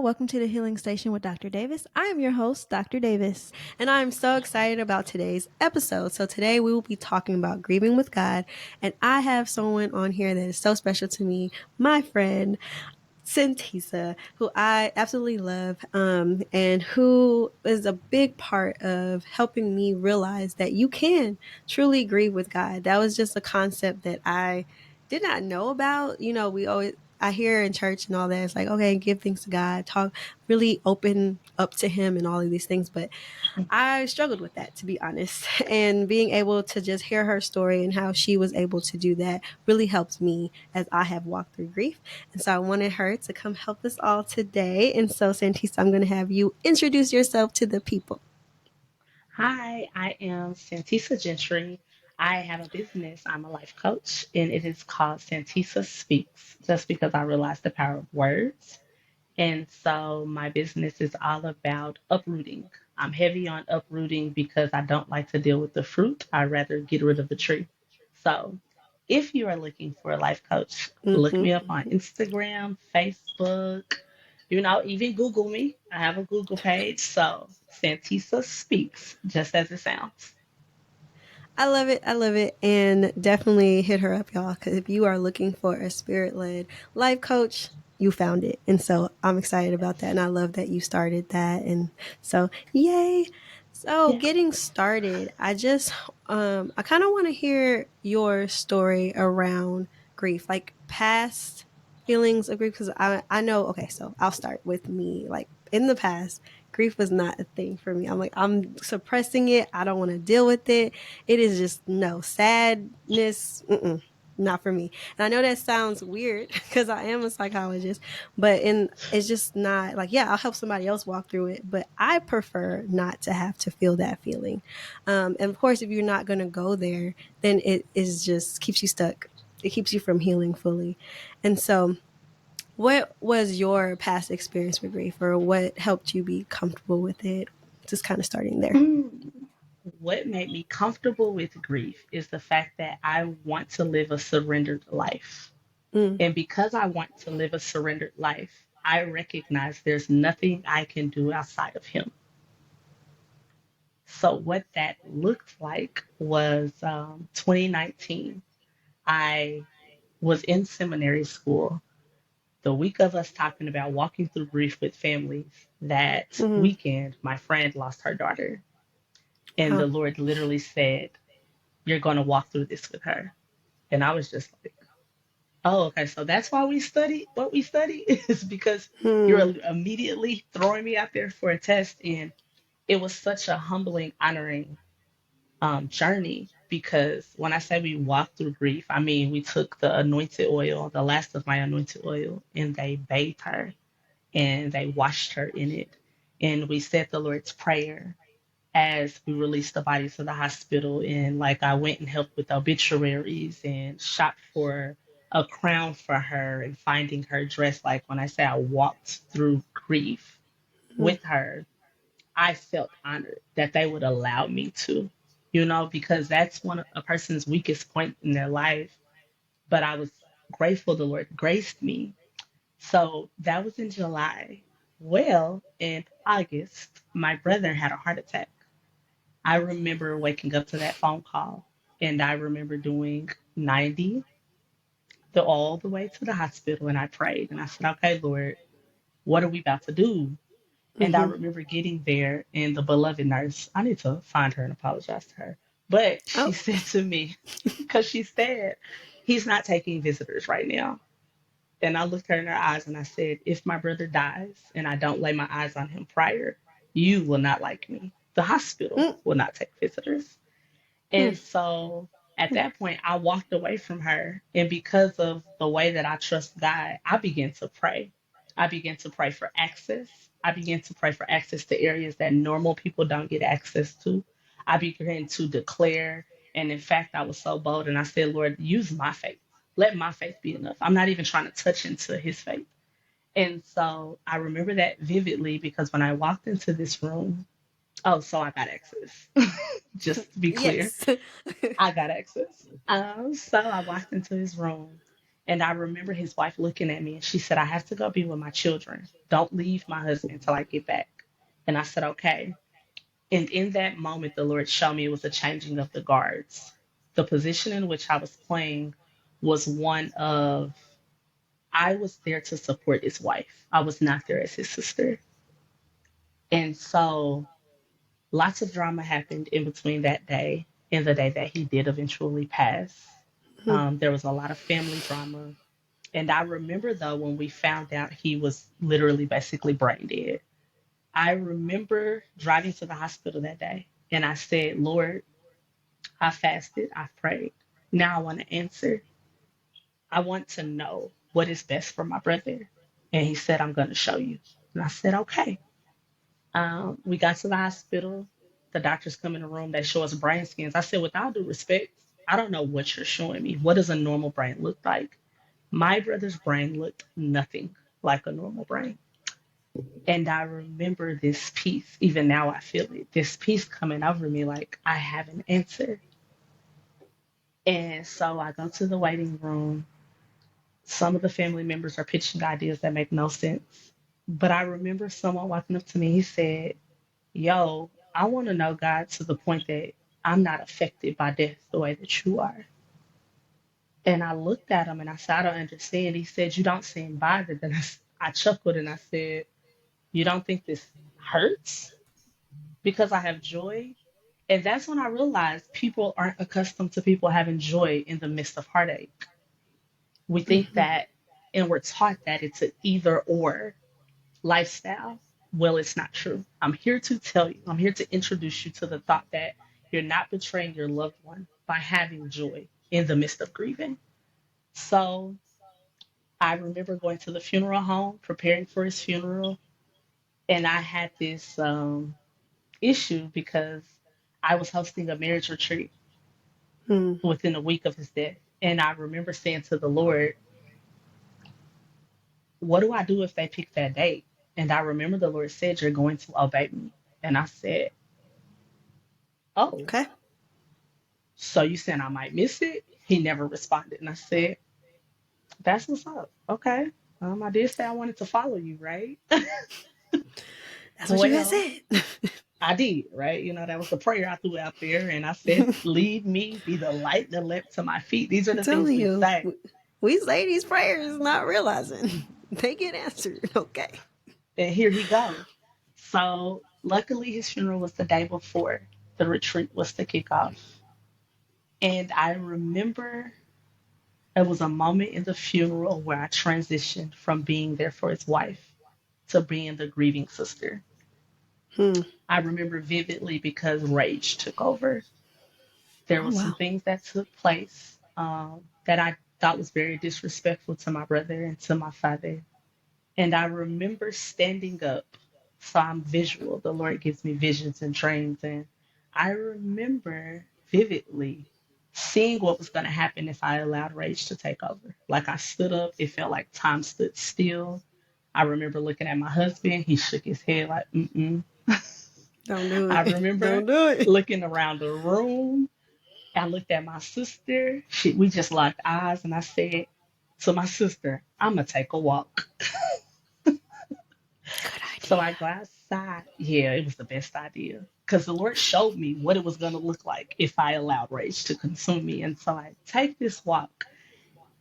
Welcome to the Healing Station with Dr. Davis. I am your host, Dr. Davis, and I'm so excited about today's episode. So, today we will be talking about grieving with God, and I have someone on here that is so special to me, my friend, Santesa, who I absolutely love, and who is a big part of helping me realize that you can truly grieve with God. That was just a concept that I did not know about. I hear in church and all that, it's like, okay, give thanks to God, talk, really open up to Him and all of these things. But I struggled with that, to be honest. And being able to just hear her story and how she was able to do that really helped me as I have walked through grief. And so I wanted her to come help us all today. And so, Santisa, I'm going to have you introduce yourself to the people. Hi, I am Santesa Gentry. I have a business. I'm a life coach, and it is called Santesa Speaks, just because I realized the power of words. And so my business is all about uprooting. I'm heavy on uprooting because I don't like to deal with the fruit. I rather get rid of the tree. So if you are looking for a life coach, look Mm-hmm. me up on Instagram, Facebook, even Google me. I have a Google page. So Santisa Speaks, just as it sounds. I love it. I love it. And definitely hit her up, y'all, because if you are looking for a spirit led life coach, you found it. And so I'm excited about that. Yes. And I love that you started that. And so, yay. So, Yeah. getting started, I kind of want to hear your story around grief, like past feelings of grief. Because I know, okay, so I'll start with me. Like in the past, grief was not a thing for me. I'm suppressing it. I don't want to deal with it. It is just no sadness. Not for me. And I know that sounds weird because I am a psychologist, but it's just not like, yeah, I'll help somebody else walk through it, but I prefer not to have to feel that feeling. And of course, if you're not going to go there, then it is just keeps you stuck. It keeps you from healing fully. And so, what was your past experience with grief, or what helped you be comfortable with it? Just kind of starting there. Mm. What made me comfortable with grief is the fact that I want to live a surrendered life. Mm, And because I want to live a surrendered life, I recognize there's nothing I can do outside of Him. So, what that looked like was 2019. I was in seminary school. The week of us talking about walking through grief with families, that mm-hmm. weekend, my friend lost her daughter. And Wow. the Lord literally said, "You're going to walk through this with her." And I was just like, oh, okay. So that's why we study what we study is because you're Hmm. immediately throwing me out there for a test. And it was such a humbling, honoring journey because when I say we walked through grief, I mean, we took the anointed oil, the last of my anointed oil, and they bathed her and they washed her in it. And we said the Lord's Prayer as we released the body to the hospital. And like I went and helped with obituaries and shopped for a crown for her and finding her dress. Like when I say I walked through grief Hmm. with her, I felt honored that they would allow me to, because that's a person's weakest point in their life. But I was grateful the Lord graced me. So that was in July. Well, in August, my brother had a heart attack. I remember waking up to that phone call and I remember doing 90 all the way to the hospital and I prayed and I said, okay, Lord, what are we about to do? And I Hmm. remember getting there and the beloved nurse, I need to find her and apologize to her. But she Oh. said to me, because she said, he's not taking visitors right now. And I looked her in her eyes and I said, if my brother dies and I don't lay my eyes on him prior, you will not like me. The hospital Mm, will not take visitors. mm, And so at that point, I walked away from her. And because of the way that I trust God, I began to pray. I began to pray for access. I began to pray for access to areas that normal people don't get access to. I began to declare. And in fact, I was so bold and I said, Lord, use my faith. Let my faith be enough. I'm not even trying to touch into his faith. And so I remember that vividly because when I walked into this room, oh, so I got access. Just to be clear, yes. I got access. So I walked into his room And I remember his wife looking at me and she said, I have to go be with my children. Don't leave my husband until I get back. And I said, okay. And in that moment, the Lord showed me it was a changing of the guards. The position in which I was playing was one of I was there to support his wife. I was not there as his sister. And so lots of drama happened in between that day and the day that he did eventually pass. Hmm. There was a lot of family drama. And I remember, though, when we found out he was literally basically brain dead, I remember driving to the hospital that day and I said, Lord, I fasted, I prayed. Now I want to answer. I want to know what is best for my brother. And he said, I'm going to show you. And I said, okay. We got to the hospital. The doctors come in the room. They show us brain scans. I said, with all due respect, I don't know what you're showing me. What does a normal brain look like? My brother's brain looked nothing like a normal brain. And I remember this peace. Even now, I feel it. This peace coming over me like I have an answer. And so I go to the waiting room. Some of the family members are pitching ideas that make no sense. But I remember someone walking up to me. He said, yo, I want to know God to the point that I'm not affected by death the way that you are. And I looked at him and I said, I don't understand. He said, you don't seem bothered. And I chuckled and I said, you don't think this hurts because I have joy? And that's when I realized people aren't accustomed to people having joy in the midst of heartache. We think Hmm. that, and we're taught that it's an either or lifestyle. Well, it's not true. I'm here to tell you, I'm here to introduce you to the thought that you're not betraying your loved one by having joy in the midst of grieving. So I remember going to the funeral home, preparing for his funeral, and I had this issue because I was hosting a marriage retreat Hmm. within a week of his death. And I remember saying to the Lord, what do I do if they pick that date? And I remember the Lord said, you're going to obey me. And I said, oh, Okay. so you saying I might miss it? He never responded. And I said, that's what's up. Okay. I did say I wanted to follow you, right? That's what you had Well, said. I did, right? That was the prayer I threw out there. And I said, lead me, be the light that lamp to my feet. These are I'm the things telling we you, say. we say these prayers not realizing they get answered. Okay. And here he goes. So luckily his funeral was the day before the retreat was to kick off. And I remember it was a moment in the funeral where I transitioned from being there for his wife to being the grieving sister. Hmm. I remember vividly because rage took over. There Oh, were some wow. things that took place that I thought was very disrespectful to my brother and to my father. And I remember standing up. So I'm visual. The Lord gives me visions and dreams. And I remember vividly seeing what was going to happen if I allowed rage to take over. Like I stood up, it felt like time stood still. I remember looking at my husband. He shook his head like, mm-mm. Don't do I it. remember Don't do it. looking around the room. I looked at my sister. We just locked eyes. And I said to my sister, I'm going to take a walk. Good So I idea. go outside. Yeah, it was the best idea because the Lord showed me what it was going to look like if I allowed rage to consume me. And so I take this walk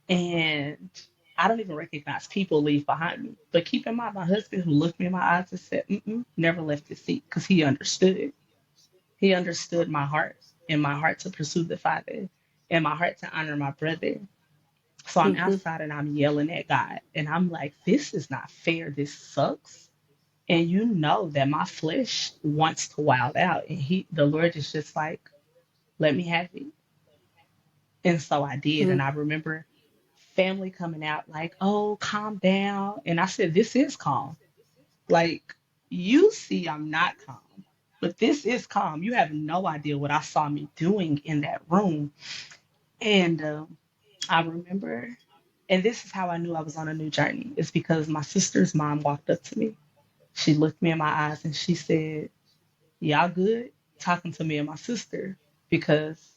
and I don't even recognize people leave behind me. But keep in mind, my husband who looked me in my eyes and said, mm-mm, never left his seat because he understood. He understood my heart and my heart to pursue the Father and my heart to honor my brother. So I'm Hmm. outside and I'm yelling at God and I'm like, this is not fair. This sucks. And you know that my flesh wants to wild out. And the Lord is just like, let me have it. And so I did. Hmm. And I remember family coming out like, oh, calm down. And I said, this is calm. Like, you see, I'm not calm, but this is calm. You have no idea what I saw me doing in that room. And I remember, and this is how I knew I was on a new journey, is because my sister's mom walked up to me. She looked me in my eyes and she said, y'all good? Talking to me and my sister because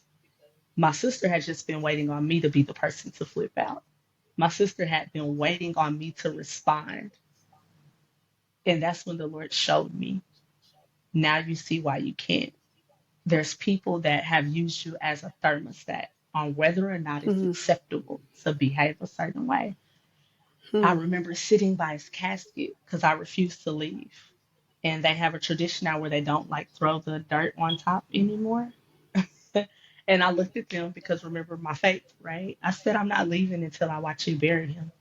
my sister had just been waiting on me to be the person to flip out. My sister had been waiting on me to respond. And that's when the Lord showed me. Now you see why you can't. There's people that have used you as a thermostat on whether or not it's Hmm. acceptable to behave a certain way. I Hmm. remember sitting by his casket because I refused to leave. And they have a tradition now where they don't like throw the dirt on top anymore. And I looked at them because remember my faith, right? I said, I'm not leaving until I watch you bury him.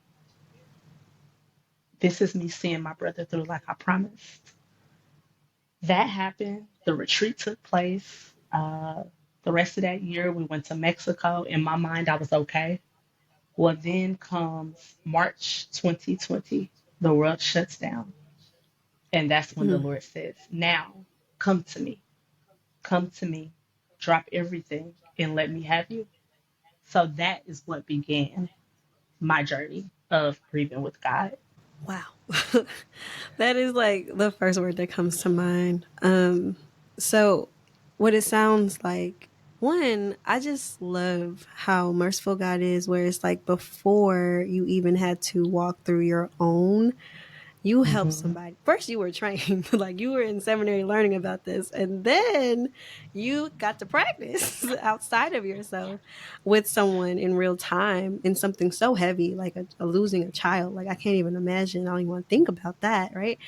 This is me seeing my brother through like I promised. That happened. The retreat took place. The rest of that year, we went to Mexico. In my mind, I was okay. Well, then comes March 2020. The world shuts down. And that's when the Hmm. Lord says, now come to me. Come to me. Drop everything and let me have you. So that is what began my journey of grieving with God. Wow. That is like the first word that comes to mind. So what it sounds like, one, I just love how merciful God is, where it's like before you even had to walk through your own, you helped Hmm. somebody. First, you were trained, like you were in seminary learning about this, and then you got to practice outside of yourself with someone in real time in something so heavy, like a losing a child. Like I can't even imagine. I don't even want to think about that, right?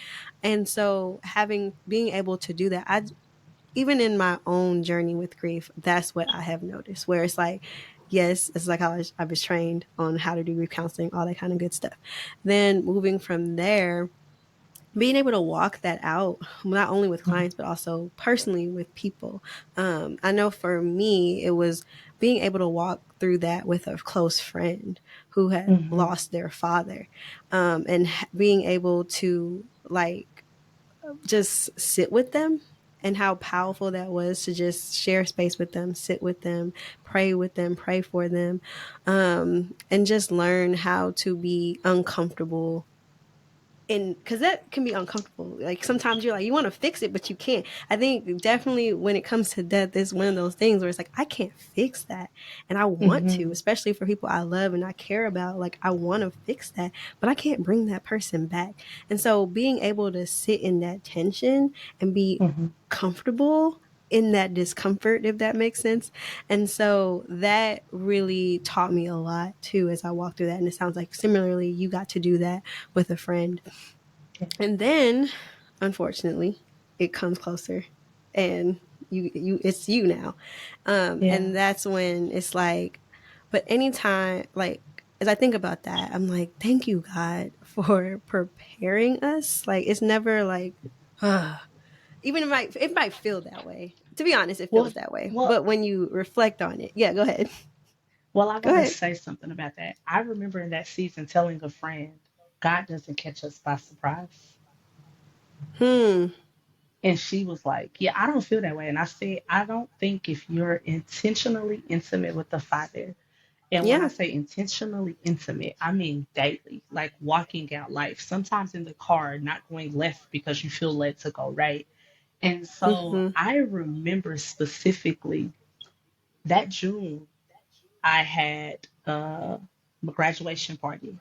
And so, being able to do that, I even in my own journey with grief, that's what I have noticed. Where it's like, yes, it's like I was trained on how to do grief counseling, all that kind of good stuff. Then moving from there, being able to walk that out not only with clients but also personally with people. I know for me it was being able to walk through that with a close friend who had Hmm. lost their father, and being able to like just sit with them, and how powerful that was to just share space with them, sit with them, pray for them, and just learn how to be uncomfortable, and because that can be uncomfortable. Like sometimes you're like you want to fix it but you can't. I think definitely when it comes to death, it's one of those things where it's like I can't fix that, and I want to, Hmm. especially for people I love and I care about. Like I want to fix that, but I can't bring that person back. And so being able to sit in that tension and be Hmm. comfortable in that discomfort, if that makes sense. And so that really taught me a lot too as I walked through that. And it sounds like similarly you got to do that with a friend. And then, unfortunately, it comes closer, and it's you now. Yeah. And that's when it's like, but anytime, like, as I think about that, I'm like, thank you, God, for preparing us. Like, it's never like, even it might feel that way. To be honest, it Well, feels that way. well, But when you reflect on it, yeah, go ahead. well, I Go want to ahead. say something about that. I remember in that season telling a friend, God doesn't catch us by surprise. Hmm. And she was like, yeah, I don't feel that way. And I said, I don't think if you're intentionally intimate with the Father, and when I Yeah. say intentionally intimate, I mean daily, like walking out life, sometimes in the car, not going left because you feel led to go right. And so Hmm. I remember specifically that June, I had my graduation party.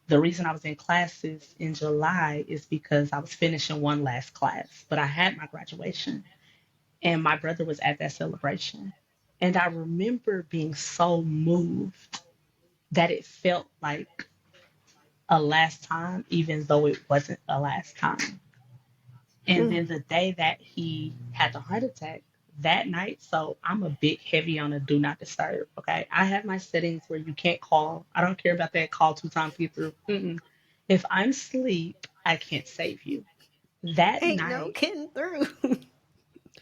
The reason I was in classes in July is because I was finishing one last class, but I had my graduation and my brother was at that celebration. And I remember being so moved that it felt like a last time, even though it wasn't a last time. And Hmm. then the day that he had the heart attack, that night, so I'm a bit heavy on a do not disturb. Okay. I have my settings where you can't call. I don't care about that call 2 times to get through. Mm-mm. If I'm asleep, I can't save you. That Ain't no night, getting through.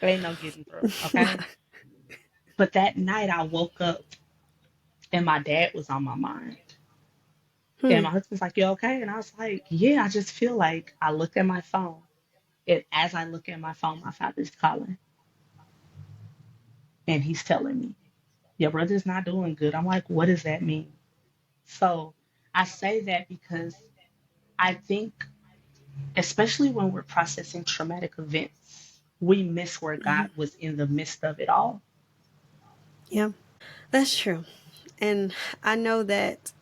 there ain't no getting through. Okay. But that night, I woke up and my dad was on my mind. And Hmm. my husband's like, you okay? And I was like, yeah, I just feel like I looked at my phone. And as I look at my phone, my father's calling and he's telling me, your brother's not doing good. I'm like, what does that mean? So I say that because I think, especially when we're processing traumatic events, we miss where God was in the midst of it all. Yeah. That's true. And I know that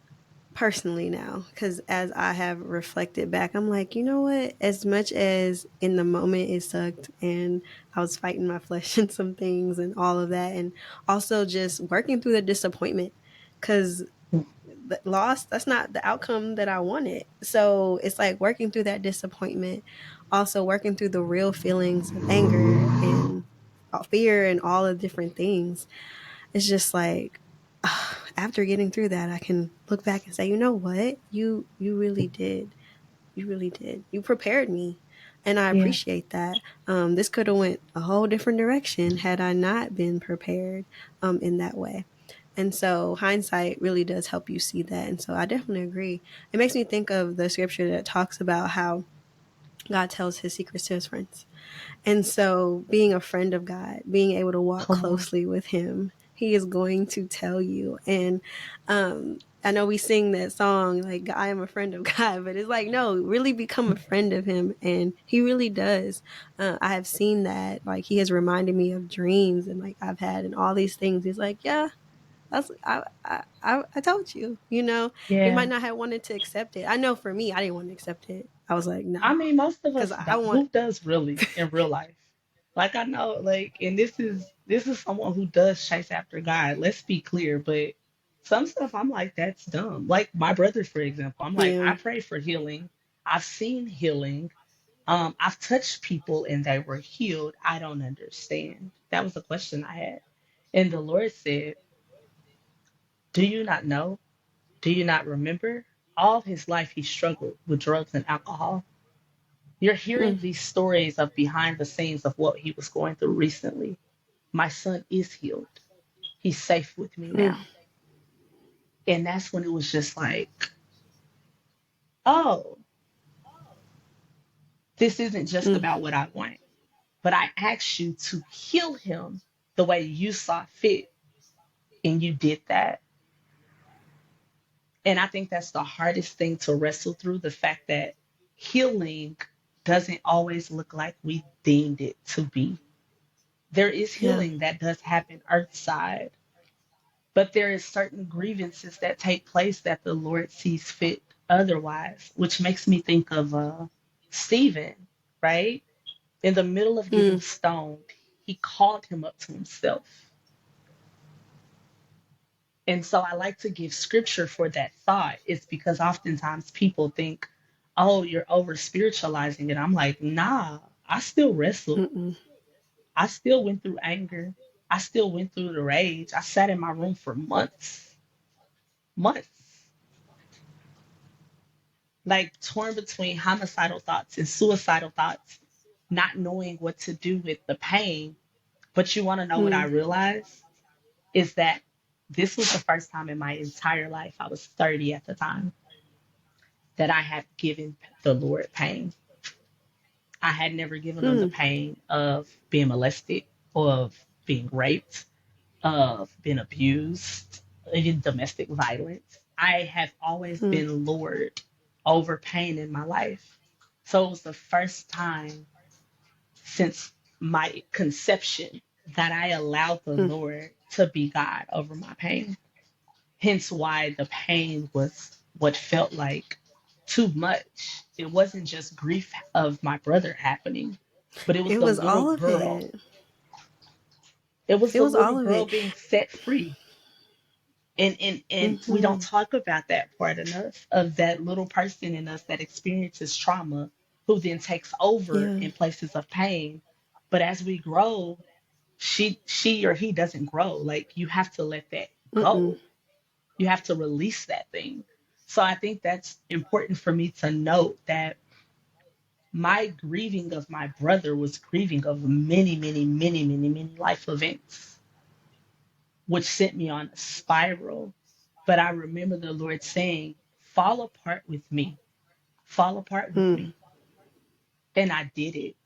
personally now, because as I have reflected back, I'm like, you know what? As much as in the moment it sucked and I was fighting my flesh and some things and all of that, and also just working through the disappointment, because the loss, that's not the outcome that I wanted. So it's like working through that disappointment, also working through the real feelings of anger and fear and all the different things. It's just like, after getting through that, I can look back and say, you know what? You really did. You really did. You prepared me, and I Yeah, appreciate that. This could have went a whole different direction had I not been prepared in that way. And so hindsight really does help you see that. And so I definitely agree. It makes me think of the scripture that talks about how God tells his secrets to his friends. And so, being a friend of God, being able to walk come on. closely with Him, He is going to tell you. And I know we sing that song, like, I am a friend of God, but it's like, no, really become a friend of Him. And He really does. I have seen that. Like, He has reminded me of dreams and, like, I've had and all these things. He's like, yeah. I told you, you Yeah. might not have wanted to accept it. I know for me, I didn't want to accept it. I was like, I no, mean, most of because us I don't. want, Who does really in real life? Like I know, like, and this is someone who does chase after God. Let's be clear, but some stuff I'm like, that's dumb. Like my brother, for example, I'm like, I yeah. pray for healing. I've seen healing. I've touched people and they were healed. I don't understand. That was a question I had. And the Lord said, do you not know? Do you not remember? All his life he struggled with drugs and alcohol. You're hearing Mm, these stories of behind the scenes of what he was going through recently. My son is healed. He's safe with me mm, now. And that's when it was just like, oh, this isn't just mm. about what I want, but I asked you to heal him the way you saw fit, and you did that. And I think that's the hardest thing to wrestle through, the fact that healing doesn't always look like we deemed it to be. There is Yeah. healing that does happen earthside, but there is certain grievances that take place that the Lord sees fit otherwise, which makes me think of Stephen, right? In the middle of getting Mm. stoned, he called him up to himself. And so I like to give scripture for that thought. It's because oftentimes people think, oh, you're over spiritualizing it. I'm like, nah, I still wrestled. Mm-mm. I still went through anger. I still went through the rage. I sat in my room for months, months, like torn between homicidal thoughts and suicidal thoughts, not knowing what to do with the pain. But you want to know what I Mm. realized is that this was the first time in my entire life, I was 30 at the time, that I had given the Lord pain. I had never given him the Mm. pain of being molested, of being raped, of being abused, even domestic violence. I have always Mm. been Lord over pain in my life. So it was the first time since my conception that I allowed the Mm. Lord to be God over my pain. Hence why the pain was what felt like too much. It wasn't just grief of my brother happening, but it was It the was little all of girl. it. It was It the was little all of girl it. being set free. And we don't Mm-hmm. talk about that part enough, of that little person in us that experiences trauma, who then takes over Yeah. in places of pain. But as we grow, she or he doesn't grow. Like, you have to let that Mm-mm. go. You have to release that thing. So I think that's important for me to note, that my grieving of my brother was grieving of many, many, many, many, many life events, which sent me on a spiral. But I remember the Lord saying, fall apart with me, fall apart with Mm. me. And I did it.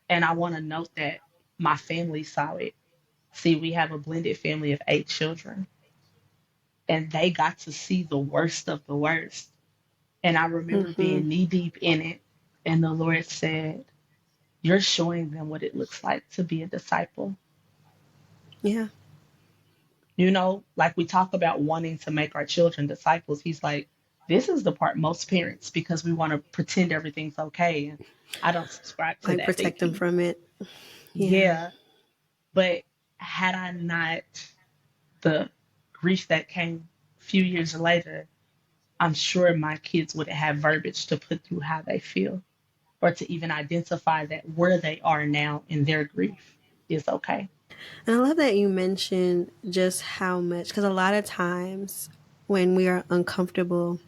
And I want to note that my family saw it. See, we have a blended family of 8 children, and they got to see the worst of the worst. And I remember Mm-hmm. being knee deep in it. And the Lord said, you're showing them what it looks like to be a disciple. Yeah. Like we talk about wanting to make our children disciples. He's like, This is the part most parents, because we want to pretend everything's okay. And I don't subscribe to Like that protect them thinking. from it. Yeah. Yeah. But had I not the grief that came a few years later, I'm sure my kids wouldn't have verbiage to put through how they feel, or to even identify that where they are now in their grief is okay. And I love that you mentioned just how much, because a lot of times when we are uncomfortable,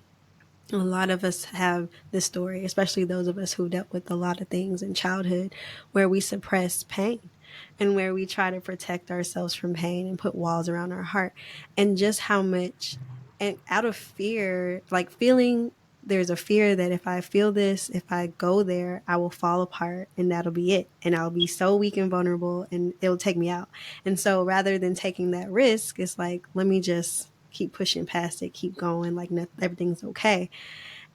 a lot of us have this story, especially those of us who dealt with a lot of things in childhood, where we suppress pain and where we try to protect ourselves from pain and put walls around our heart. And just how much, and out of fear, like feeling, there's a fear that if I feel this, if I go there, I will fall apart and that'll be it. And I'll be so weak and vulnerable and it'll take me out. And so rather than taking that risk, it's like, let me just keep pushing past it, keep going, like everything's okay.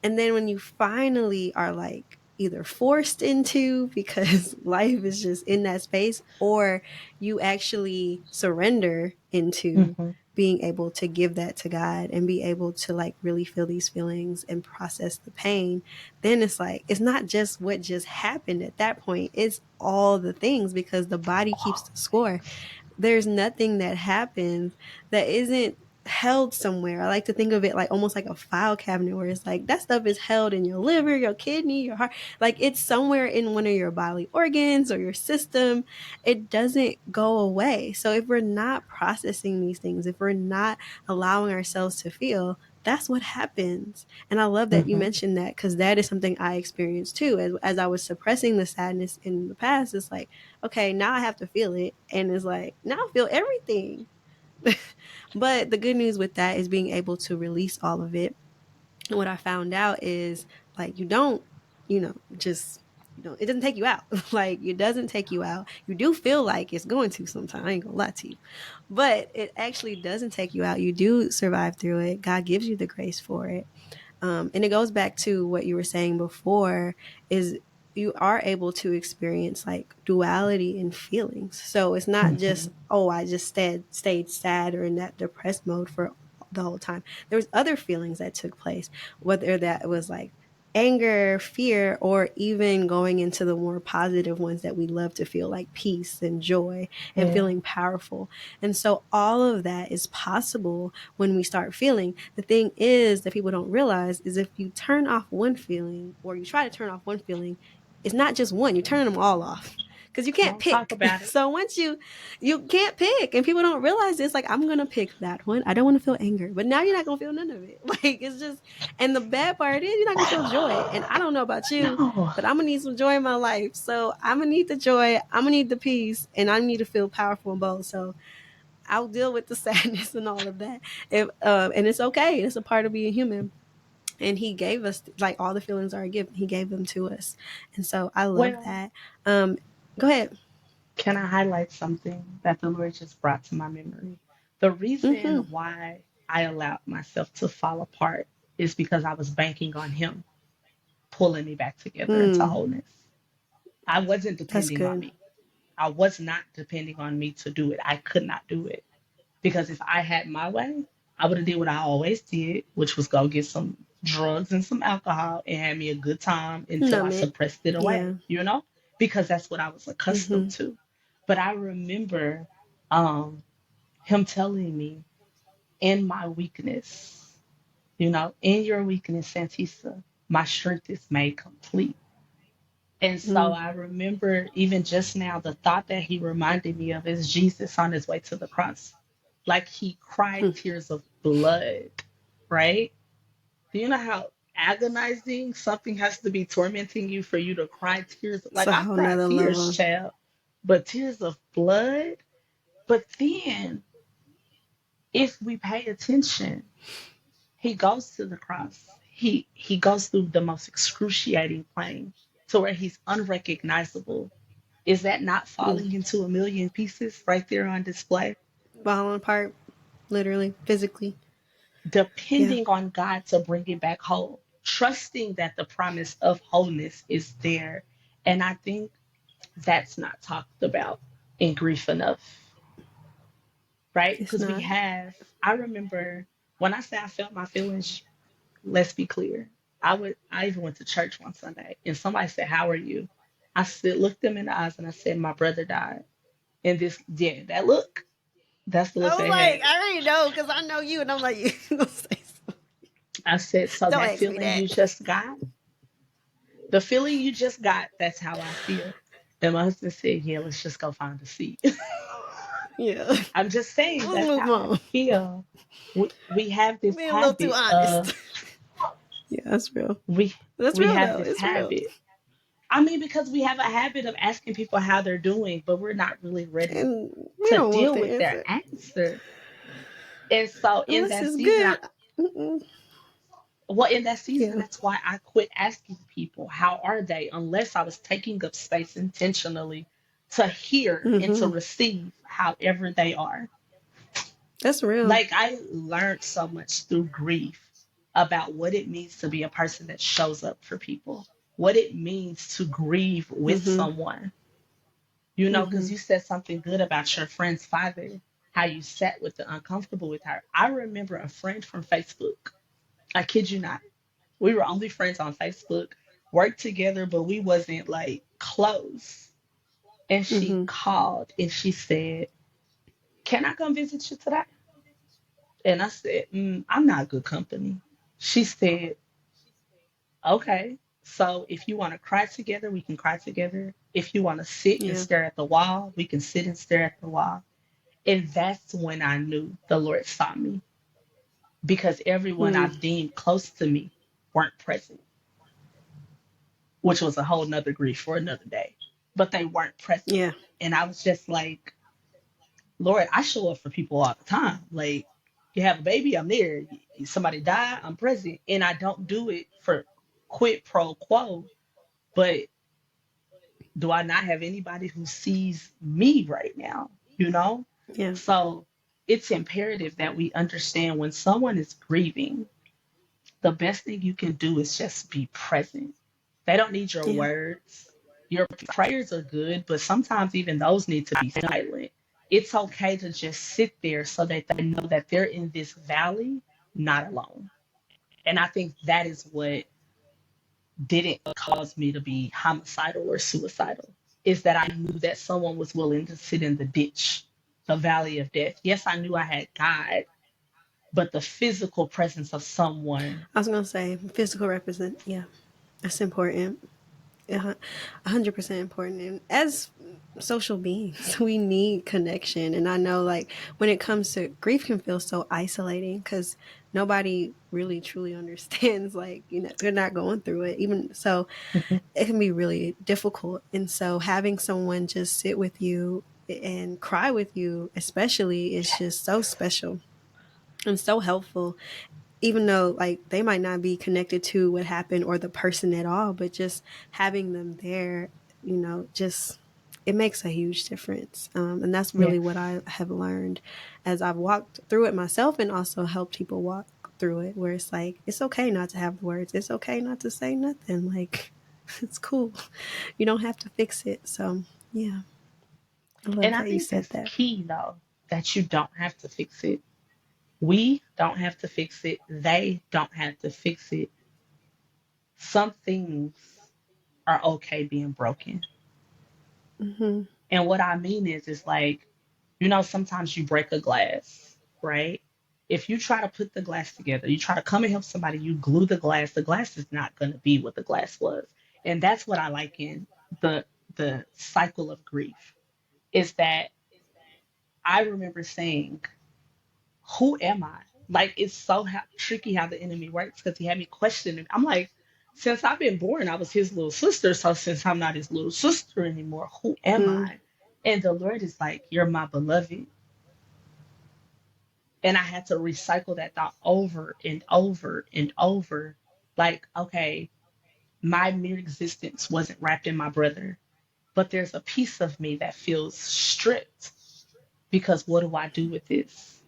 And then when you finally are like either forced into because life is just in that space, or you actually surrender into Hmm. being able to give that to God and be able to like really feel these feelings and process the pain, then it's like it's not just what just happened at that point, it's all the things because the body keeps All the the score. things. There's nothing that happens that isn't held somewhere. I like to think of it like almost like a file cabinet where it's like that stuff is held in your liver, your kidney, your heart. Like it's somewhere in one of your bodily organs or your system. It doesn't go away. So if we're not processing these things, if we're not allowing ourselves to feel, that's what happens. And I love that you Hmm. mentioned that because that is something I experienced too. As I was suppressing the sadness in the past, it's like, okay, now I have to feel it. And it's like, now I feel everything. But the good news with that is being able to release all of it. And what I found out is like, you don't, just, it doesn't take you out. Like, it doesn't take you out. You do feel like it's going to sometimes. I ain't gonna lie to you. But it actually doesn't take you out. You do survive through it. God gives you the grace for it. And it goes back to what you were saying before is you are able to experience like duality in feelings. So it's not just, Hmm. oh, I just stayed sad or in that depressed mode for the whole time. There was other feelings that took place, whether that was like anger, fear, or even going into the more positive ones that we love to feel like peace and joy and Yeah. feeling powerful. And so all of that is possible when we start feeling. The thing is that people don't realize is if you turn off one feeling or you try to turn off one feeling, it's not just one, you turn them all off because you can't Don't talk pick. about it. So once you can't pick and people don't realize this, like I'm gonna pick that one. I don't want to feel anger, but now you're not gonna feel none of it. Like it's just, and the bad part is you're not gonna feel joy. And I don't know about you, No. but I'm gonna need some joy in my life. So I'm gonna need the joy, I'm gonna need the peace, and I need to feel powerful and bold. So I'll deal with the sadness and all of that. If and it's okay. It's a part of being human. And he gave us like all the feelings are a gift. He gave them to us, and so I love Well, that. Um, Go ahead. can I highlight something that the Lord just brought to my memory? The reason Mm-hmm. why I allowed myself to fall apart is because I was banking on Him pulling me back together into Mm, wholeness. I wasn't that's depending on good. me. I was not depending on me to do it. I could not do it. Because if I had my way, I would have did what I always did, which was go get some drugs and some alcohol and have me a good time until I Numb it. suppressed it Yeah. away, because that's what I was accustomed Mm-hmm. to. But I remember um, him telling me in my weakness, in your weakness, Santisa, my strength is made complete. And so Mm. I remember even just now, the thought that he reminded me of is Jesus on his way to the cross. Like he cried Hmm. tears of blood, right? Do you know how agonizing something has to be tormenting you for you to cry tears? It's Like a I've whole cried nother tears, level. child, but tears of blood. But then if we pay attention, he goes to the cross. He goes through the most excruciating pain to where he's unrecognizable. Is that not Mm. falling into a million pieces right there on display? Falling apart, literally, physically. Yeah, Depending on God to bring it back whole, trusting that the promise of wholeness is there. And I think that's not talked about in grief enough, right? it's Because not. I remember when I say I felt my feelings, let's be clear. I even went to church one Sunday and somebody said, "How are you?" I said, looked them in the eyes and I said, "My brother died." And this, yeah, that look, that's the I look was they like, had. I already know because I know you, and I'm like, you gonna say something. I said, "So Don't that ask me feeling that. you just got, the feeling you just got, that's how I feel." And my husband said, "Yeah, let's just go find a seat." Yeah, I'm just saying let's that's move how I on. feel. We have this Being a little too habit of honest. Yeah, that's real. we That's we real have though. this It's real. habit. I mean, because we have a habit of asking people how they're doing, but we're not really ready And we to don't want deal the with their answer answer. And so in unless that it's season, good. Mm-mm. in that season, Yeah. that's why I quit asking people how are they, unless I was taking up space intentionally to hear and to Mm-hmm. receive however they are. That's real. Like I learned so much through grief about what it means to be a person that shows up for people, what it means to grieve with Mm-hmm. someone, you know, Mm-hmm. because you said something good about your friend's father, how you sat with the uncomfortable with her. I remember a friend from Facebook. I kid you not. We were only friends on Facebook, worked together, but we wasn't like close. And she Mm-hmm. called and she said, "Can I come visit you today?" And I said, "I'm not good company." She said, "Okay. So if you want to cry together, we can cry together. If you want to sit and Yeah. stare at the wall, we can sit and stare at the wall." And that's when I knew the Lord saw me because everyone Mm. I've deemed close to me weren't present, which was a whole nother grief for another day. But they weren't present. Yeah. And I was just like, "Lord, I show up for people all the time. Like, you have a baby, I'm there. Somebody die, I'm present." And I don't do it for quid pro quo, but do I not have anybody who sees me right now? You know? Yeah. So it's imperative that we understand when someone is grieving, the best thing you can do is just be present. They don't need your Yeah. words. Your prayers are good, but sometimes even those need to be silent. It's okay to just sit there so that they know that they're in this valley, not alone. And I think that is what didn't cause me to be homicidal or suicidal, is that I knew that someone was willing to sit in the ditch, the valley of death. Yes, I knew I had God, but the physical presence of someone. I was gonna say physical represent. Yeah, that's important. 100% important. And as social beings, we need connection. And I know, like, when it comes to grief, can feel so isolating because nobody really truly understands. Like, they're not going through it. Even so, it can be really difficult. And so, having someone just sit with you and cry with you, especially, is just so special and so helpful, even though like they might not be connected to what happened or the person at all, but just having them there, just it makes a huge difference. And that's really what Yes. I have learned as I've walked through it myself and also helped people walk through it, where it's like, it's okay not to have the words. It's okay not to say nothing. Like, it's cool. You don't have to fix it. So, yeah, I And love I that you think said that's that. key, though, that you don't have to fix it. We don't have to fix it. They don't have to fix it. Some things are okay being broken. Hmm. And what I mean is like, sometimes you break a glass, right? If you try to put the glass together, you try to come and help somebody, you glue the glass is not going to be what the glass was. And that's what I like in the the cycle of grief is that I remember saying, "Who am I?" Like it's so tricky how the enemy works because he had me questioning. I'm like, since I've been born, I was his little sister. So since I'm not his little sister anymore, who am Mm, I? And the Lord is like, "You're my beloved." And I had to recycle that thought over and over and over. Like, okay, my mere existence wasn't wrapped in my brother, but there's a piece of me that feels stripped because what do I do with this?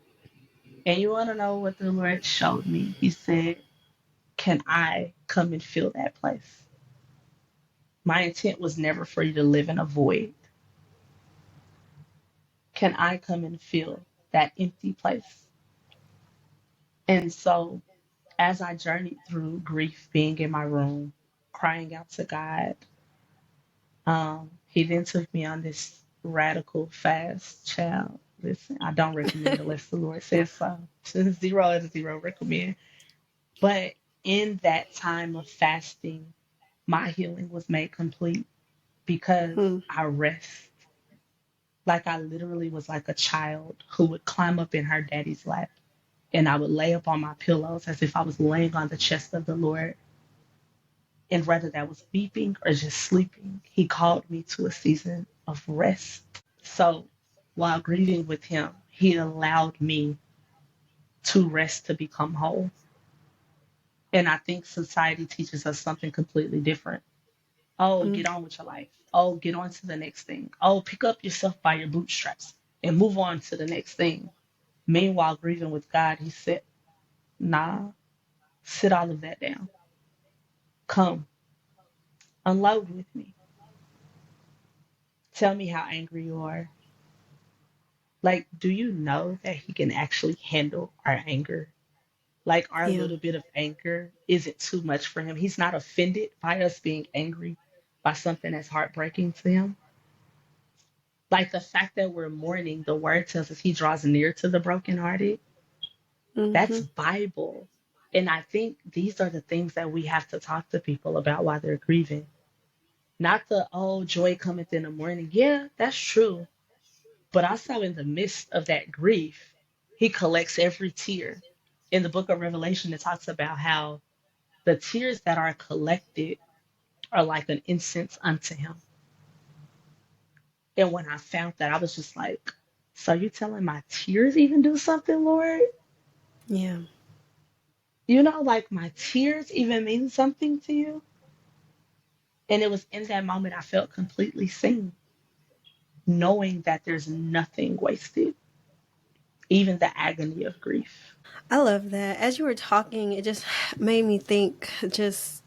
And you want to know what the Lord showed me? He said, "Can I come and fill that place?" My intent was never for you to live in a void. Can I come and fill that empty place? And so As I journeyed through grief, being in my room, crying out to God, he then took me on this radical fast. Child, listen, I don't recommend unless the Lord says so. Zero is zero recommend. But in that time of fasting, my healing was made complete because Hmm. I rest. Like I literally was like a child who would climb up in her daddy's lap and I would lay up on my pillows as if I was laying on the chest of the Lord. And whether that was weeping or just sleeping, he called me to a season of rest. So while grieving with him, he allowed me to rest to become whole. And I think society teaches us something completely different. Oh, Hmm. get on with your life. Oh, get on to the next thing. Oh, pick up yourself by your bootstraps and move on to the next thing. Meanwhile, grieving with God, he said, nah, sit all of that down. Come, unload with me. Tell me how angry you are. Like, do you know that he can actually handle our anger? Like, our Yeah. little bit of anger isn't too much for him. He's not offended by us being angry by something that's heartbreaking to him. Like the fact that we're mourning, the word tells us he draws near to the brokenhearted. That's Hmm. Bible. And I think these are the things that we have to talk to people about while they're grieving. Not the, oh, joy cometh in the morning. Yeah, that's true. But also in the midst of that grief, he collects every tear. In the book of Revelation, it talks about how the tears that are collected are like an incense unto him. And when I found that, I was just like, so you telling my tears even do something, Lord? Yeah. You know, like my tears even mean something to you? And it was in that moment I felt completely seen, knowing that there's nothing wasted, even the agony of grief. I love that. As you were talking, it just made me think just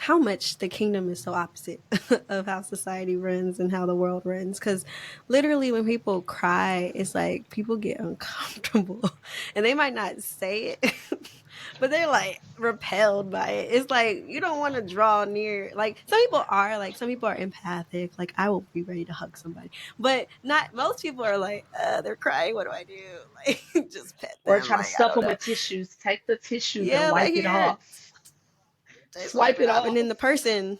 how much the kingdom is so opposite of how society runs and how the world runs. Because literally, when people cry, it's like people get uncomfortable, and they might not say it, but they're like repelled by it. It's like you don't want to draw near. Like some people are empathic. Like I will be ready to hug somebody, but not most people are like, they're crying. What do I do? Like, just pet Or them. try to Like, I stuff don't them know. with tissues, take the tissues and Yeah, they're wipe it here. off. They swipe Swipe it it off. And then off. the person,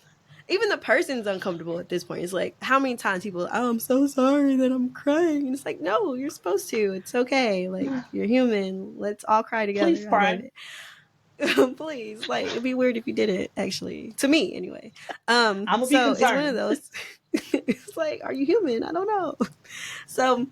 even the person's uncomfortable at this point. It's like, how many times people, oh, I'm so sorry that I'm crying. And it's like, no, you're supposed to. It's okay. Like, you're human. Let's all cry Please together. I love cry. it. Please. Like, it'd be weird if you didn't, actually. To me, anyway. I'm gonna be So it's one of concerned. those. It's like, are you human? I don't know. So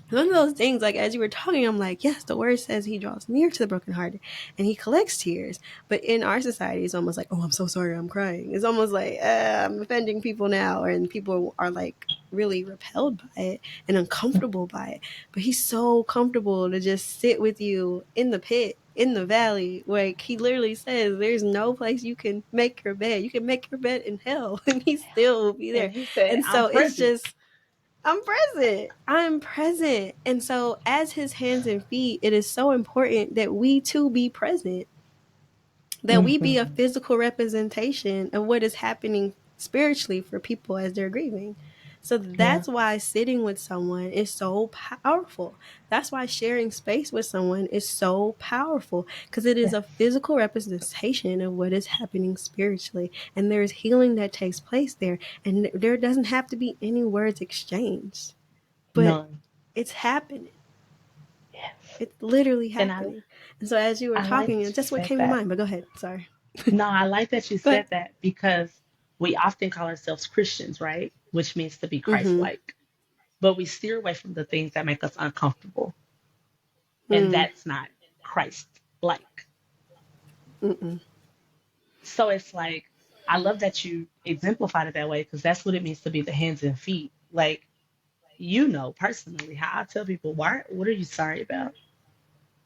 one of those things, like as you were talking, I'm like, yes, the word says he draws near to the brokenhearted and he collects tears. But in our society, it's almost like, oh, I'm so sorry, I'm crying. It's almost like, I'm offending people now, and people are like really repelled by it and uncomfortable by it. But he's so comfortable to just sit with you in the pit, in the valley. Like he literally says, there's no place you can make your bed. You can make your bed in hell, and he still will be And there. he said, And I'm so it's present. just I'm present. I'm present. And so, as his hands and feet, it is so important that we too be present, that we be a Hmm. physical representation of what is happening spiritually for people as they're grieving. So Yeah. that's why sitting with someone is so powerful. That's why sharing space with someone is so powerful because it is Yes. a physical representation of what is happening spiritually. And there's healing that takes place there. And there doesn't have to be any words exchanged, but None. it's happening. Yes. It's literally And happening. And so as you were I like talking, that it's you just what said came to that. mind. But go ahead. Sorry. No, I like that you Go ahead. said that because we often call ourselves Christians, right? Which means to be Christ Mm-hmm. like. But we steer away from the things that make us uncomfortable. And Mm. that's not Christ like. Mm-mm. So it's like, I love that you exemplified it that way because that's what it means to be the hands and feet. Like, you know, personally, how I tell people, why, what are you sorry about?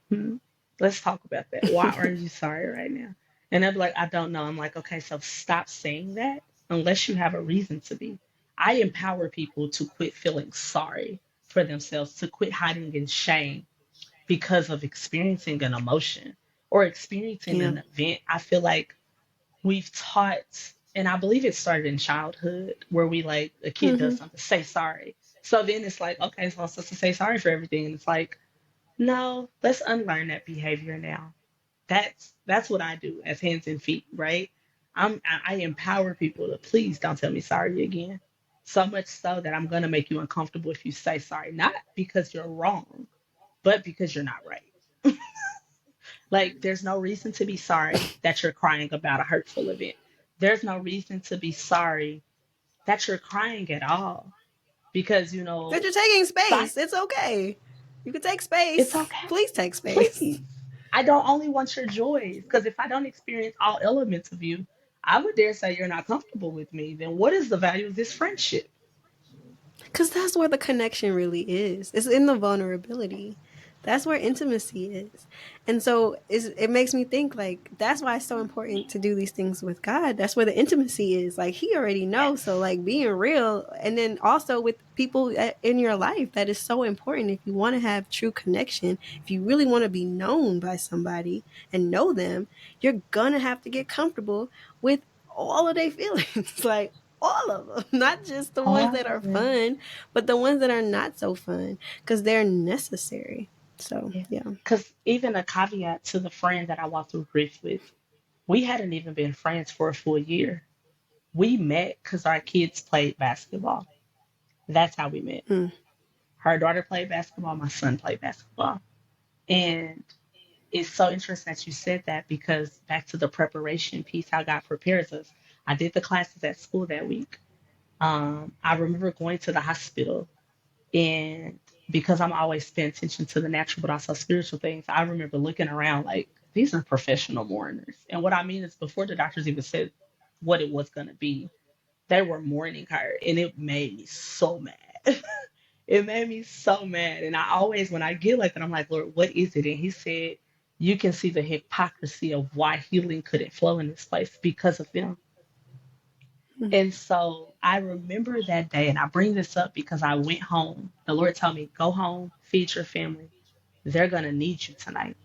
Hmm? Let's talk about that. Why are you sorry right now? And they'll be like, I don't know. I'm like, okay, so stop saying that unless you have a reason to be. I empower people to quit feeling sorry for themselves, to quit hiding in shame because of experiencing an emotion or experiencing Yeah. an event, I feel like we've taught, and I believe it started in childhood where we like a kid does Hmm. something, say sorry. So then it's like, okay, so I'm supposed to say sorry for everything. And it's like, no, let's unlearn that behavior now. That's what I do as hands and feet, right? I empower people to please don't tell me sorry again. So much so that I'm gonna make you uncomfortable if you say sorry, not because you're wrong, but because you're not right. Like, there's no reason to be sorry that you're crying about a hurtful event. There's no reason to be sorry that you're crying at all because, That you're taking si- space. It's okay. You can take it's space. okay. Please take space. Please. I don't only want your joys because if I don't experience all elements of you, I would dare say you're not comfortable with me. Then what is the value of this friendship? Because that's where the connection really is. It's in the vulnerability. That's where intimacy is. And so it makes me think like that's why it's so important to do these things with God. That's where the intimacy is. Like he already knows. So Yes. like being real and then also with people in your life that is so important if you want to have true connection, if you really want to be known by somebody and know them, you're going to have to get comfortable with all of their feelings. Like all of them, not just the ones that All are of it. fun, but the ones that are not so fun because they're necessary. So, Yeah. yeah. Because even a caveat to the friend that I walked through grief with, we hadn't even been friends for a full year. We met because our kids played basketball. That's how we met. Mm. Her daughter played basketball, my son played basketball. And it's so interesting that you said that because back to the preparation piece, how God prepares us. I did the classes at school that week. I remember going to the hospital and because I'm always paying attention to the natural but also spiritual things, I remember looking around like these are professional mourners. And what I mean is before the doctors even said what it was gonna be, they were mourning her and it made me so mad. It made me so mad. And I always, when I get like that, I'm like, Lord, what is it? And he said, you can see the hypocrisy of why healing couldn't flow in this place because of them. Mm. And so I remember that day, and I bring this up because I went home. The Lord told me, go home, feed your family. They're going to need you tonight.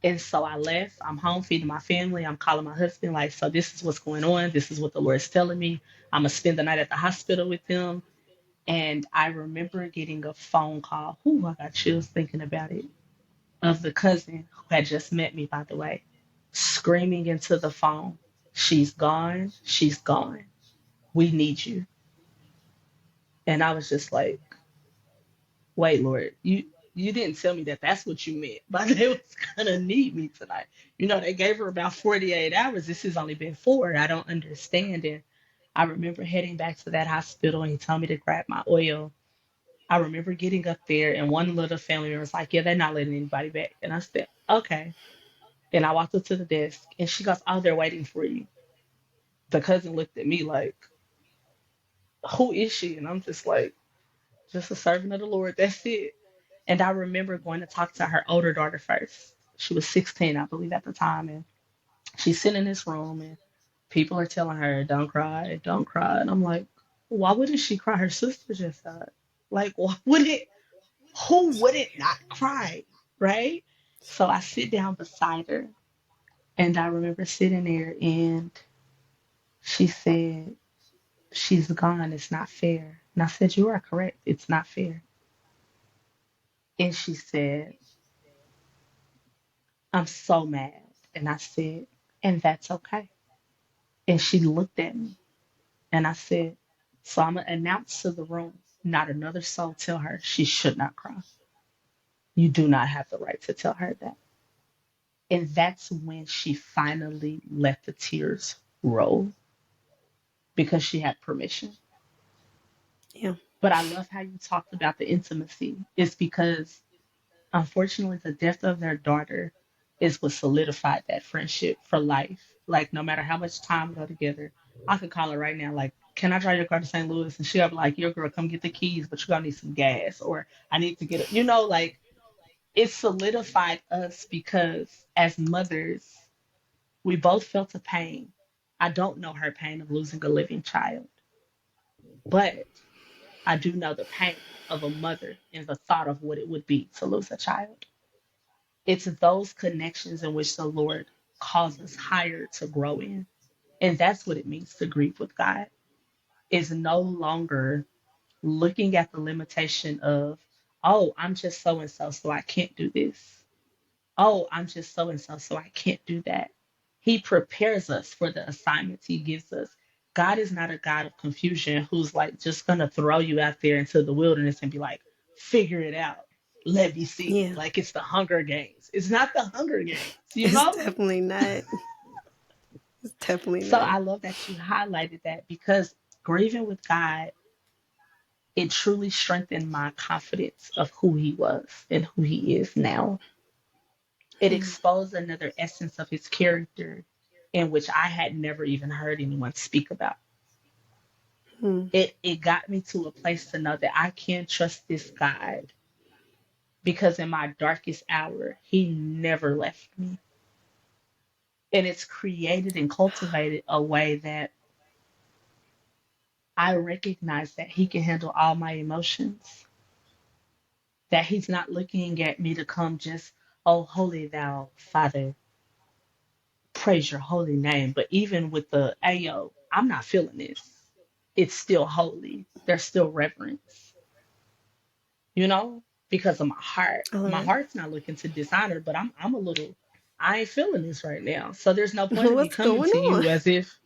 And so I left. I'm home feeding my family. I'm calling my husband, like, so this is what's going on. This is what the Lord's telling me. I'm going to spend the night at the hospital with them. And I remember getting a phone call. Ooh, I got chills thinking about it. Of the cousin who had just met me, by the way, screaming into the phone, she's gone. She's gone. We need you. And I was just like, wait, Lord, you didn't tell me that that's what you meant, but they was gonna need me tonight. They gave her about 48 hours. This has only been 4. I don't understand. And I remember heading back to that hospital and he told me to grab my oil. I remember getting up there and one little family member was like, yeah, they're not letting anybody back. And I said, okay. And I walked up to the desk and she goes, oh, they're waiting for you. The cousin looked at me like, who is she? And I'm just like, just a servant of the Lord. That's it. And I remember going to talk to her older daughter first. She was 16, I believe, at the time. And she's sitting in this room and people are telling her, don't cry, don't cry. And I'm like, why wouldn't she cry? Her sister just died. Like, why would it? Who wouldn't not cry? Right? So I sit down beside her and I remember sitting there and she said, she's gone. It's not fair. And I said, you are correct. It's not fair. And she said, I'm so mad. And I said, and that's okay. And she looked at me and I said, so I'm going to announce to the room, not another soul tell her she should not cry. You do not have the right to tell her that. And that's when she finally let the tears roll because she had permission. Yeah. But I love how you talked about the intimacy. It's because unfortunately, the death of their daughter is what solidified that friendship for life. Like, no matter how much time we go together, I could call her right now, like, can I drive your car to St. Louis? And she'll be like, your girl, come get the keys, but you're going to need some gas. Or I need to get, like, it solidified us because as mothers, we both felt the pain. I don't know her pain of losing a living child, but I do know the pain of a mother and the thought of what it would be to lose a child. It's those connections in which the Lord calls us higher to grow in. And that's what it means to grieve with God, is no longer looking at the limitation of, oh, I'm just so and so, so I can't do this. Oh, I'm just so and so, so I can't do that. He prepares us for the assignments he gives us. God is not a God of confusion who's like just going to throw you out there into the wilderness and be like, figure it out. Let me see. Yeah. Like it's the Hunger Games. It's not the Hunger Games, you It's know? definitely not. It's definitely So not. I love that you highlighted that because grieving with God, it truly strengthened my confidence of who he was and who he is now. It Hmm. exposed another essence of his character in which I had never even heard anyone speak about. Hmm. It got me to a place to know that I can trust this God because in my darkest hour, he never left me. And it's created and cultivated a way that I recognize that he can handle all my emotions, that he's not looking at me to come just, oh, holy thou, Father, praise your holy name. But even with the Ayo, I'm not feeling this. It's still holy. There's still reverence, you know, because of my heart. I love My it. heart's not looking to dishonor, but I'm a little, I ain't feeling this right now. So there's no point of me What's coming going to on? you as if,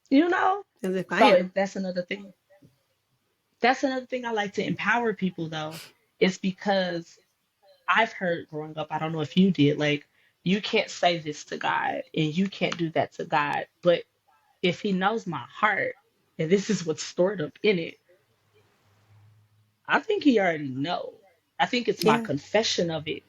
you know. As if I So am. that's another thing. That's another thing I like to empower people though, is because I've heard growing up, I don't know if you did, like, you can't say this to God and you can't do that to God. But if he knows my heart and this is what's stored up in it, I think he already know. I think it's my Yeah. confession of it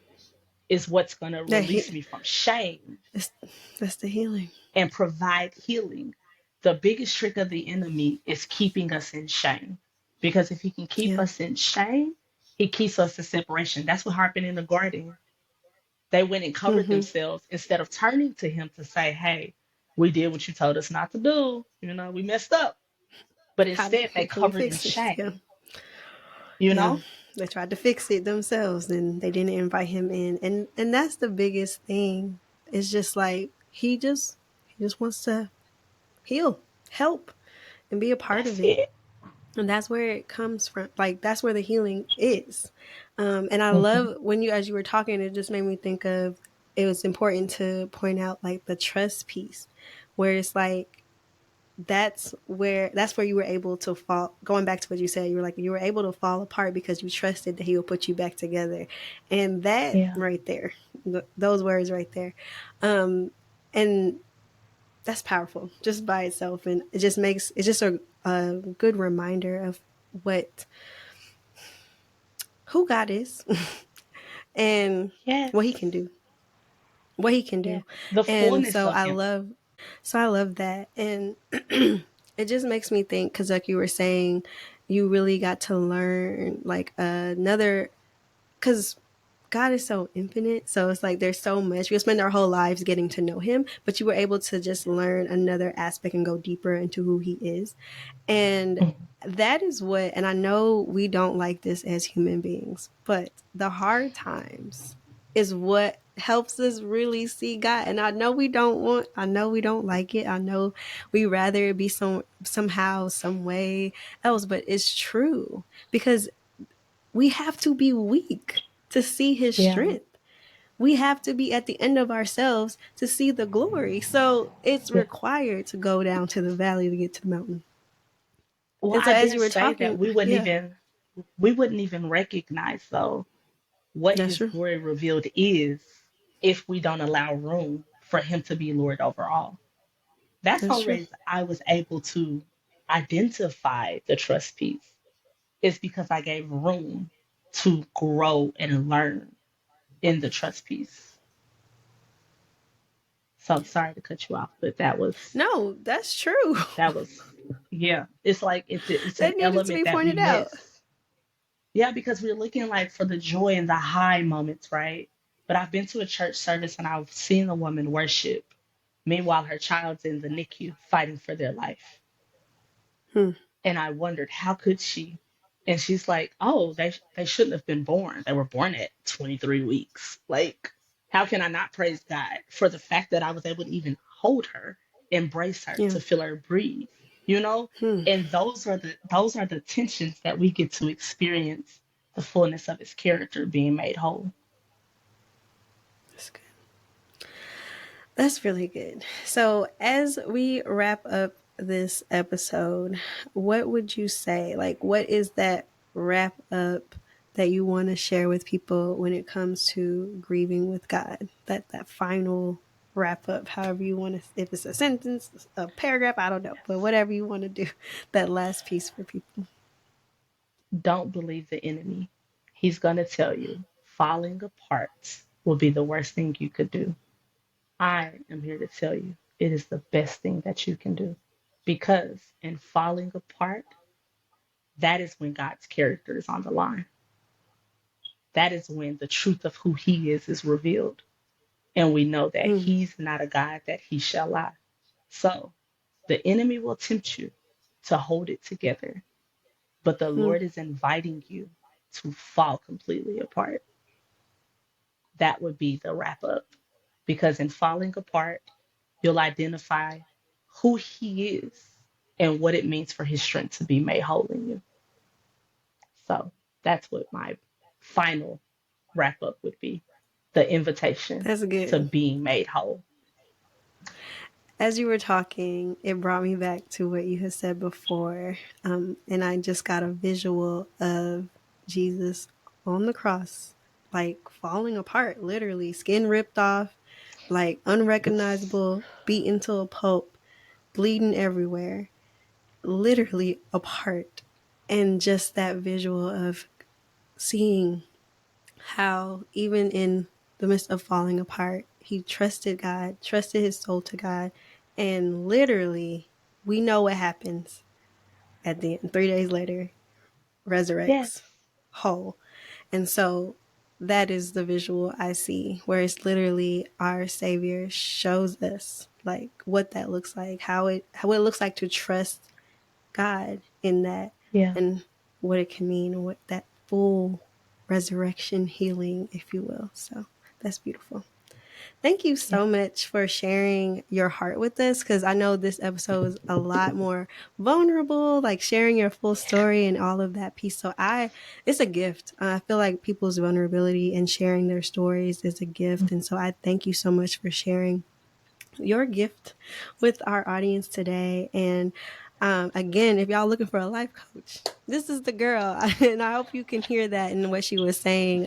is what's going to That release me from shame that's, that's the healing. and provide healing. The biggest trick of the enemy is keeping us in shame. Because if he can keep Yeah. us in shame, he keeps us in separation. That's what happened in the garden. They went and covered Hmm. themselves instead of turning to him to say, hey, we did what you told us not to do. You know, we messed up. But instead, they How can we covered in fix this? Yeah. shame, you Yeah. know? They tried to fix it themselves and they didn't invite him in. And that's the biggest thing. It's just like he just wants to heal, help, and be a part of That's it. it. And that's where it comes from. Like that's where the healing is. And I Hmm. love when you, as you were talking, it just made me think of, it was important to point out like the trust piece, where it's like that's where you were able to fall. Going back to what you said, you were like you were able to fall apart because you trusted that he will put you back together, and that Yeah. right there, those words right there, um, and that's powerful just by itself, and it's just a good reminder of what who God is and Yes. what he can do, what he can Yeah. do. The And fullness of him. so I love that. And it just makes me think, because like you were saying, you really got to learn like another, because God is so infinite. So it's like there's so much. We'll spend our whole lives getting to know him, but you were able to just learn another aspect and go deeper into who he is. And Mhm. that is what, and I know we don't like this as human beings, but the hard times is what helps us really see God. And I know we don't like it. I know we rather it be somehow, some way else, but it's true because we have to be weak to see his Yeah. strength. We have to be at the end of ourselves to see the glory. So it's Yeah. required to go down to the valley to get to the mountain. Well, And so I as dare you were say that talking, yeah, we wouldn't even recognize though what that's his true. glory revealed is if we don't allow room for him to be Lord over all. That's That's how true. ways I was able to identify the trust piece is because I gave room to grow and learn in the trust piece. So I'm sorry to cut you off, but No, that's true. that was yeah. It's like it's an That needed to element be that we pointed out. miss. Yeah, because we're looking like for the joy and the high moments, right? But I've been to a church service and I've seen a woman worship. Meanwhile, her child's in the NICU fighting for their life. Hmm. And I wondered, how could she? And she's like, oh, they shouldn't have been born. They were born at 23 weeks. Like, how can I not praise God for the fact that I was able to even hold her, embrace her, Yeah. to feel her breathe, you know? Hmm. And those are the tensions that we get to experience the fullness of his character being made whole. That's good. That's really good. So, as we wrap up this episode, what would you say? Like, what is that wrap up that you want to share with people when it comes to grieving with God? That final wrap up, however you want to, if it's a sentence, a paragraph, I don't know, but whatever you want to do, that last piece for people. Don't believe the enemy. He's going to tell you falling apart will be the worst thing you could do. I am here to tell you it is the best thing that you can do. Because in falling apart, that is when God's character is on the line. That is when the truth of who he is revealed. And we know that Mm, he's not a God that he shall lie. So the enemy will tempt you to hold it together, but the mm, Lord is inviting you to fall completely apart. That would be the wrap up. Because in falling apart, you'll identify who he is and what it means for his strength to be made whole in you. So that's what my final wrap up would be, the invitation that's to good. being made whole. As you were talking, it brought me back to what you had said before. And I just got a visual of Jesus on the cross, like falling apart, literally, skin ripped off, like Yes. unrecognizable, beaten to a pulp, bleeding everywhere, literally apart. And just that visual of seeing how, even in the midst of falling apart, he trusted God, trusted his soul to God. And literally, we know what happens at the end. 3 days later, resurrects Yes. whole. And so that is the visual I see, where it's literally our Savior shows us like what that looks like, how it looks like to trust God in that, Yeah. and what it can mean, and what that full resurrection healing, if you will. So that's beautiful. Thank you Yeah. so much for sharing your heart with us, because I know this episode was a lot more vulnerable, like sharing your full story and all of that piece. So it's a gift. I feel like people's vulnerability and sharing their stories is a gift. And so I thank you so much for sharing your gift with our audience today. And again, if y'all looking for a life coach, this is the girl. And I hope you can hear that in what she was saying.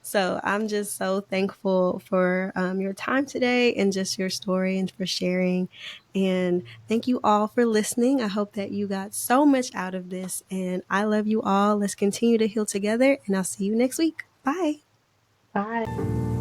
So I'm just so thankful for your time today and just your story and for sharing. And thank you all for listening. I hope that you got so much out of this. And I love you all. Let's continue to heal together. And I'll see you next week. Bye. Bye.